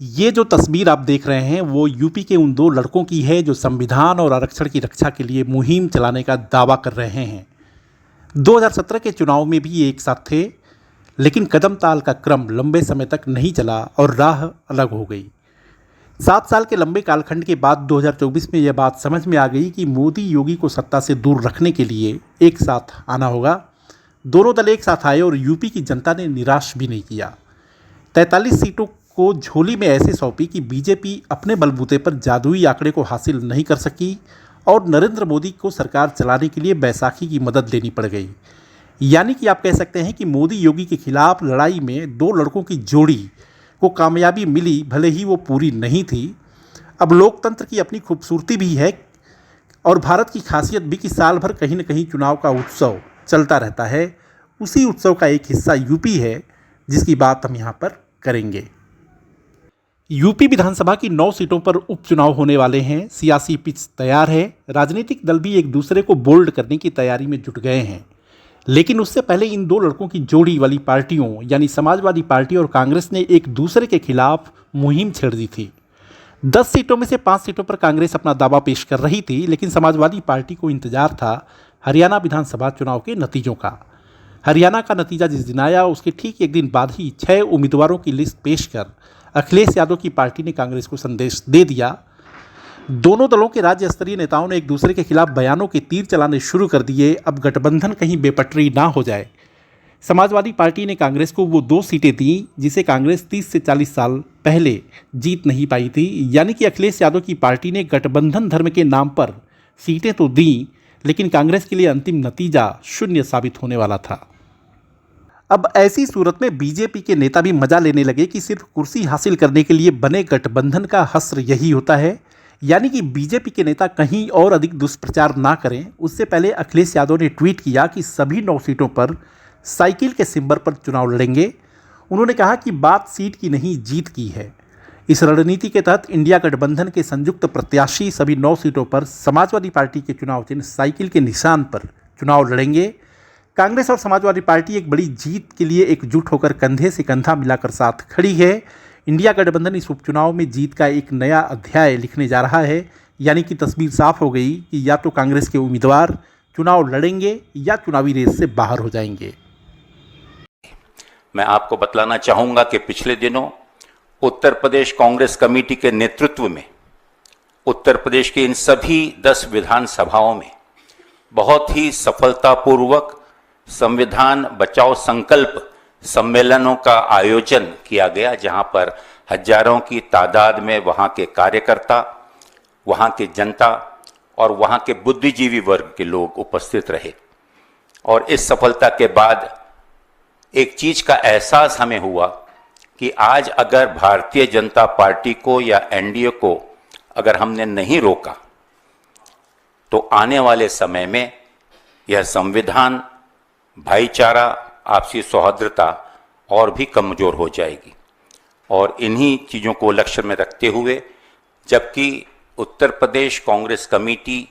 ये जो तस्वीर आप देख रहे हैं वो यूपी के उन दो लड़कों की है जो संविधान और आरक्षण की रक्षा के लिए मुहिम चलाने का दावा कर रहे हैं। 2017 के चुनाव में भी ये एक साथ थे, लेकिन कदम ताल का क्रम लंबे समय तक नहीं चला और राह अलग हो गई। 7 साल के लंबे कालखंड के बाद 2024 में यह बात समझ में आ गई कि मोदी योगी को सत्ता से दूर रखने के लिए एक साथ आना होगा। दोनों दल एक साथ आए और यूपी की जनता ने निराश भी नहीं किया। 43 सीटों को झोली में ऐसे सौंपी कि बीजेपी अपने बलबूते पर जादुई आंकड़े को हासिल नहीं कर सकी और नरेंद्र मोदी को सरकार चलाने के लिए बैसाखी की मदद लेनी पड़ गई। यानी कि आप कह सकते हैं कि मोदी योगी के खिलाफ लड़ाई में दो लड़कों की जोड़ी को कामयाबी मिली, भले ही वो पूरी नहीं थी। अब लोकतंत्र की अपनी खूबसूरती भी है और भारत की खासियत भी कि साल भर कहीं न कहीं चुनाव का उत्सव चलता रहता है। उसी उत्सव का एक हिस्सा यूपी है, जिसकी बात हम यहाँ पर करेंगे। यूपी विधानसभा की 9 सीटों पर उपचुनाव होने वाले हैं। सियासी पिच तैयार है। राजनीतिक दल भी एक दूसरे को बोल्ड करने की तैयारी में जुट गए हैं। लेकिन उससे पहले इन दो लड़कों की जोड़ी वाली पार्टियों यानी समाजवादी पार्टी और कांग्रेस ने एक दूसरे के खिलाफ मुहिम छेड़ दी थी। 10 सीटों में से 5 सीटों पर कांग्रेस अपना दावा पेश कर रही थी, लेकिन समाजवादी पार्टी को इंतजार था हरियाणा विधानसभा चुनाव के नतीजों का। हरियाणा का नतीजा जिस दिन आया उसके ठीक एक दिन बाद ही 6 उम्मीदवारों की लिस्ट पेश कर अखिलेश यादव की पार्टी ने कांग्रेस को संदेश दे दिया। दोनों दलों के राज्य स्तरीय नेताओं ने एक दूसरे के खिलाफ बयानों के तीर चलाने शुरू कर दिए। अब गठबंधन कहीं बेपटरी ना हो जाए। समाजवादी पार्टी ने कांग्रेस को वो 2 सीटें दी जिसे कांग्रेस 30 से 40 साल पहले जीत नहीं पाई थी। यानी कि अखिलेश यादव की पार्टी ने गठबंधन धर्म के नाम पर सीटें तो दी, लेकिन कांग्रेस के लिए अंतिम नतीजा शून्य साबित होने वाला था। अब ऐसी सूरत में बीजेपी के नेता भी मजा लेने लगे कि सिर्फ कुर्सी हासिल करने के लिए बने गठबंधन का हश्र यही होता है। यानी कि बीजेपी के नेता कहीं और अधिक दुष्प्रचार ना करें, उससे पहले अखिलेश यादव ने ट्वीट किया कि सभी 9 सीटों पर साइकिल के सिंबल पर चुनाव लड़ेंगे। उन्होंने कहा कि बात सीट की नहीं, जीत की है। इस रणनीति के तहत इंडिया गठबंधन के संयुक्त प्रत्याशी सभी 9 सीटों पर समाजवादी पार्टी के चुनाव चिन्ह साइकिल के निशान पर चुनाव लड़ेंगे। कांग्रेस और समाजवादी पार्टी एक बड़ी जीत के लिए एकजुट होकर कंधे से कंधा मिलाकर साथ खड़ी है। इंडिया गठबंधन इस उपचुनाव में जीत का एक नया अध्याय लिखने जा रहा है। यानी कि तस्वीर साफ हो गई कि या तो कांग्रेस के उम्मीदवार चुनाव लड़ेंगे या चुनावी रेस से बाहर हो जाएंगे। मैं आपको बतलाना चाहूंगा कि पिछले दिनों उत्तर प्रदेश कांग्रेस कमेटी के नेतृत्व में उत्तर प्रदेश के इन सभी 10 विधानसभाओं में बहुत ही सफलतापूर्वक संविधान बचाओ संकल्प सम्मेलनों का आयोजन किया गया, जहां पर हजारों की तादाद में वहां के कार्यकर्ता, वहां की जनता और वहां के बुद्धिजीवी वर्ग के लोग उपस्थित रहे। और इस सफलता के बाद एक चीज का एहसास हमें हुआ कि आज अगर भारतीय जनता पार्टी को या एनडीए को अगर हमने नहीं रोका तो आने वाले समय में यह संविधान, भाईचारा, आपसी सौहार्दता और भी कमजोर हो जाएगी। और इन्हीं चीज़ों को लक्ष्य में रखते हुए, जबकि उत्तर प्रदेश कांग्रेस कमेटी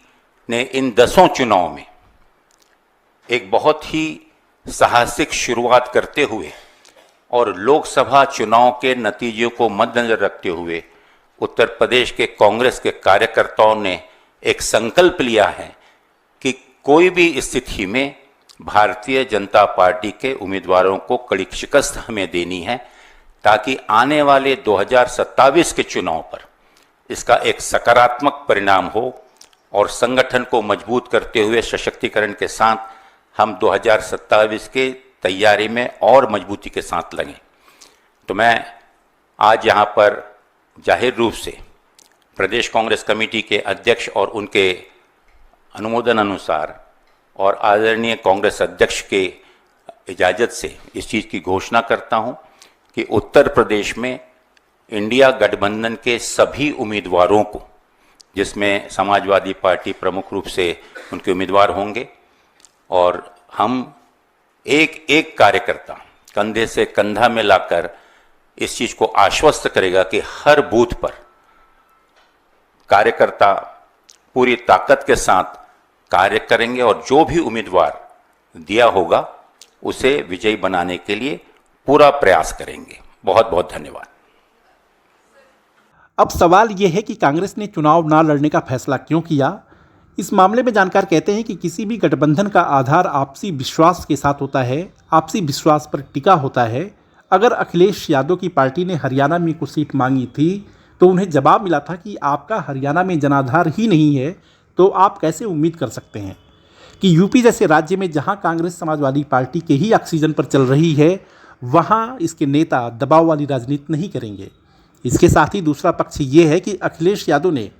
ने इन 10 चुनाव में एक बहुत ही साहसिक शुरुआत करते हुए और लोकसभा चुनाव के नतीजों को मद्देनजर रखते हुए उत्तर प्रदेश के कांग्रेस के कार्यकर्ताओं ने एक संकल्प लिया है कि कोई भी स्थिति में भारतीय जनता पार्टी के उम्मीदवारों को कड़ी शिकस्त हमें देनी है, ताकि आने वाले 2027 के चुनाव पर इसका एक सकारात्मक परिणाम हो और संगठन को मजबूत करते हुए सशक्तिकरण के साथ हम 2027 के तैयारी में और मजबूती के साथ लगें। तो मैं आज यहाँ पर जाहिर रूप से प्रदेश कांग्रेस कमेटी के अध्यक्ष और उनके अनुमोदन अनुसार और आदरणीय कांग्रेस अध्यक्ष के इजाज़त से इस चीज़ की घोषणा करता हूं कि उत्तर प्रदेश में इंडिया गठबंधन के सभी उम्मीदवारों को, जिसमें समाजवादी पार्टी प्रमुख रूप से उनके उम्मीदवार होंगे, और हम एक एक कार्यकर्ता कंधे से कंधा मिलाकर इस चीज़ को आश्वस्त करेगा कि हर बूथ पर कार्यकर्ता पूरी ताकत के साथ कार्य करेंगे और जो भी उम्मीदवार दिया होगा उसे विजयी बनाने के लिए पूरा प्रयास करेंगे। बहुत बहुत धन्यवाद। अब सवाल ये है कि कांग्रेस ने चुनाव ना लड़ने का फैसला क्यों किया। इस मामले में जानकार कहते हैं कि किसी भी गठबंधन का आधार आपसी विश्वास के साथ होता है, आपसी विश्वास पर टिका होता है। अगर अखिलेश यादव की पार्टी ने हरियाणा में कुछ सीट मांगी थी तो उन्हें जवाब मिला था कि आपका हरियाणा में जनाधार ही नहीं है, तो आप कैसे उम्मीद कर सकते हैं कि यूपी जैसे राज्य में जहां कांग्रेस समाजवादी पार्टी के ही ऑक्सीजन पर चल रही है वहां इसके नेता दबाव वाली राजनीति नहीं करेंगे। इसके साथ ही दूसरा पक्ष ये है कि अखिलेश यादव ने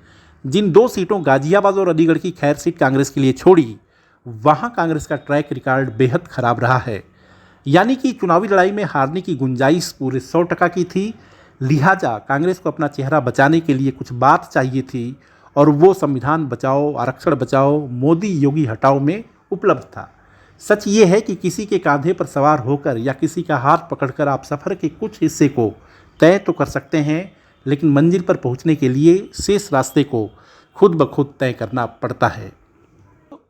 जिन 2 सीटों गाजियाबाद और अलीगढ़ की खैर सीट कांग्रेस के लिए छोड़ी, वहां कांग्रेस का ट्रैक रिकॉर्ड बेहद खराब रहा है। यानी कि चुनावी लड़ाई में हारने की गुंजाइश पूरे 100% की थी। लिहाजा कांग्रेस को अपना चेहरा बचाने के लिए कुछ बात चाहिए थी और वो संविधान बचाओ, आरक्षण बचाओ, मोदी योगी हटाओ में उपलब्ध था। सच ये है कि किसी के कांधे पर सवार होकर या किसी का हाथ पकड़कर आप सफ़र के कुछ हिस्से को तय तो कर सकते हैं, लेकिन मंजिल पर पहुंचने के लिए शेष रास्ते को खुद ब खुद तय करना पड़ता है।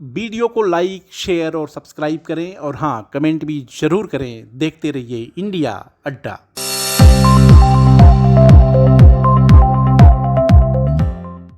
वीडियो को लाइक, शेयर और सब्सक्राइब करें और हाँ, कमेंट भी ज़रूर करें। देखते रहिए इंडिया अड्डा।